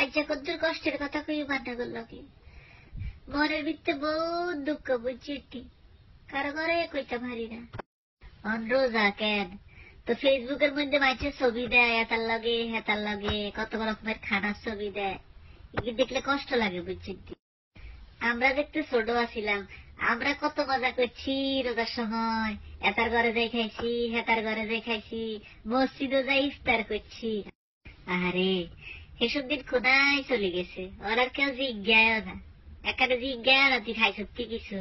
আচ্ছা কদ্দুর কষ্টের কথা কই মান্না করল কি মনের ভিতরে বহুত দুঃখ বুঝছি কারো ঘরে কইতে পারি না রোজা কেন তো ফেসবুকের মধ্যে মাঝে ছবি দেয় এটার লগে হেতার লগে কত রকমের খানার ছবি দেয় দেখলে কষ্ট লাগে বুঝছেন। আমরা দেখতে ছোট আছিলাম, আমরা কত মজা করছি রোজার সময়, এটার ঘরে যাই খাইছি হেতার ঘরে যাই খাইছি, মসজিদে যাই ইফতার করছি। আরে এসব দিন কোনায় চলে গেছে, ওর আর কেউ জিজ্ঞাও না, এখানে জিজ্ঞাও না তুই খাইছ কি কিছু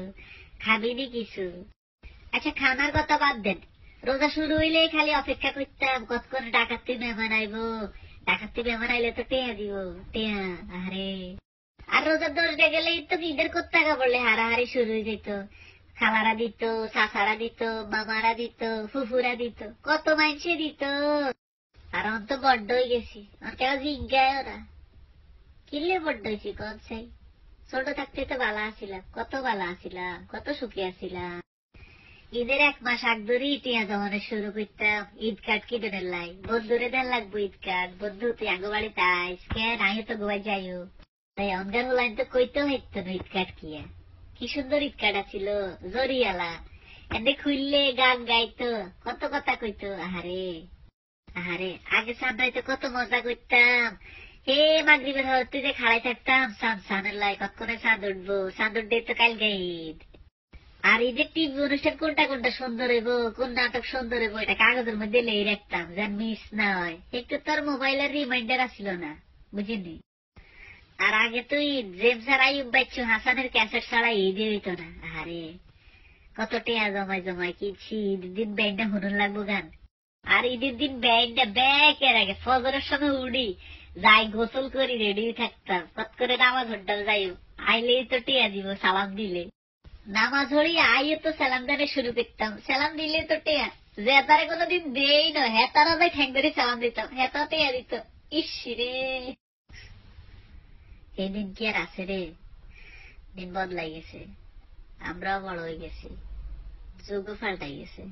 খাবিনি কিছু। আচ্ছা খানার কথা বাদ দেন, রোজা শুরু হইলে খালি অপেক্ষা করতাম কতক্ষণ ডাকাতি মেহমান আইব, ডাকাতি মেহমান আইলে তো টেয়া দিব টেয়া। আরে আর রোজার 10 ডে গেলেই তো ঈদের করতে বললে হারাহারি শুরু হয়ে যেত, খালারা দিত, চাচারা দিত, মামারা দিত, ফুফুরা দিত, কত মানুষে দিত। আর অন্ত বড্ড হয়ে গেছি, আর কেউ জিজ্ঞায় ওরা কিনলে বড্ড হয়েছি কন চাই। ছোট থাকতে তো বালা আসিলাম, কত বালা আসিলাম, কত সুখী আসিলাম। ঈদের 1 মাস আগ ধরে টিয়া জমানো শুরু করতাম ঈদ কার্ড কিনে লাই, বন্ধুরে দেন লাগবো ঈদ কার্ড, বন্ধু তুই আগে বাড়িতে আইস কেন আইও তো গোয়ায় যাইও। তাই অনগান লাইন তো কইতেও হইতো না ঈদ কার্ড কিয়া, কি সুন্দর ঈদ কার্ড আছিল জরিয়ালা, এনে খুললে গান গাইতো কত কথা কইতো। আহারে আহারে আগে সান্দাইতে কত মজা করতাম, হে মাগরিবের হতে যে খাড়াই থাকতাম সানের লাই কতক্ষণে চাঁদ উঠবো, চাঁদ উঠবে তো কাল ঈদ। আর ঈদের টিভি অনুষ্ঠান কোনটা কোনটা সুন্দর হইব, কোন নাটক সুন্দর হইব এটা কাগজের মধ্যে লেই রাখতাম যেন মিস না হয়, একটু তোর মোবাইলের রিমাইন্ডার আসিল না বুঝিনি। আর আগে তো ঈদ জেমস আর আইয়ুব বাচ্চু হাসানের ক্যাসেট ছাড়া ঈদই হইতো না। আরে কত টেয়া জমাই জমাই কিনছি, ঈদের দিন ব্যান্ডটা হুনুন লাগবো গান, আর ঈদের দিন ব্যান্ডটা ব্যাকের আগে ফজরের সময় উড়ি যাই গোসল করি রেডি থাকতাম, কত করে নামাজ হড্ডাল যাই আইলেই তো টেয়া দিব সালাম দিলে, নামাজ হরি আইও তো সালাম দানে শুরু করতাম, সালাম দিলে তো টেয়া, যে তারে কোনোদিন দেই না হেতারা যাই ঠ্যাং ধরে সালাম দিতাম, হেতা টেয়া দিত। ইস রে এই দিন কি আর আছে রে, দিন বদলাই গেছে, আমরাও বড় হয়ে গেছি, যুগও পাল্টাই গেছে।